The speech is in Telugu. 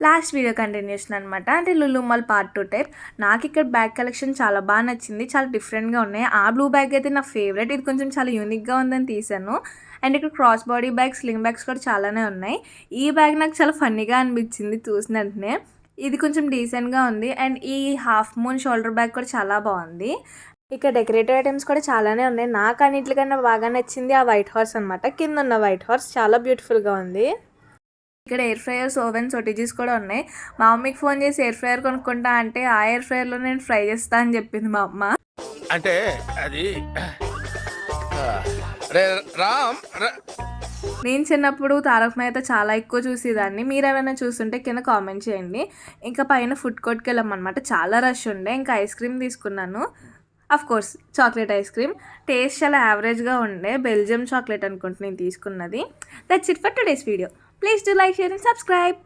లాస్ట్ వీడియో కంటిన్యూషన్ అనమాట. అంటే లులు మాల్ పార్ట్ 2 టైప్. నాకు ఇక్కడ బ్యాగ్ కలెక్షన్ చాలా బాగా నచ్చింది. చాలా డిఫరెంట్‌గా ఉన్నాయి. ఆ బ్లూ బ్యాగ్ అయితే నా ఫేవరెట్. ఇది కొంచెం చాలా యూనిక్‌గా ఉందని తీశాను. అండ్ ఇక్కడ cross body bag, sling bags కూడా చాలానే ఉన్నాయి. ఈ బ్యాగ్ నాకు చాలా ఫన్నీగా అనిపించింది చూసిన వెంటనే. ఇది కొంచెం డీసెంట్‌గా ఉంది. అండ్ ఈ హాఫ్ మూన్ షోల్డర్ బ్యాగ్ కూడా చాలా బాగుంది. ఇక్కడ డెకరేటివ్ ఐటమ్స్ కూడా చాలానే ఉన్నాయి. నాకు అన్నిటికన్నా బాగా నచ్చింది ఆ వైట్ హార్స్ అనమాట. కింద ఉన్న వైట్ హార్స్ చాలా బ్యూటిఫుల్‌గా ఉంది. ఇక్కడ ఎయిర్ ఫ్రైయర్స్, ఓవెన్స్, ఓటీజీస్ కూడా ఉన్నాయి. మా మమ్మీకి ఫోన్ చేసి ఎయిర్ ఫ్రైయర్ కొనుక్కుంటా అంటే ఆ ఎయిర్ ఫ్రైయర్లో నేను ఫ్రై చేస్తా అని చెప్పింది మా అమ్మ. అంటే అది రే రామ్ నేను చిన్నప్పుడు తారక్ మెహతా చాలా ఎక్కువ చూసేదాన్ని. మీరు ఏమైనా చూస్తుంటే కింద కామెంట్ చేయండి. ఇంకా పైన ఫుడ్ కోర్ట్కి వెళ్ళామన్నమాట. చాలా రష్ ఉండే. ఇంకా ఐస్ క్రీమ్ తీసుకున్నాను. Of course chocolate ice cream. Taste చాలా యావరేజ్గా ఉండే. బెల్జియం చాక్లెట్ అనుకుంటా నేను తీసుకున్నది. That's it for today's video. Please do like, share and subscribe.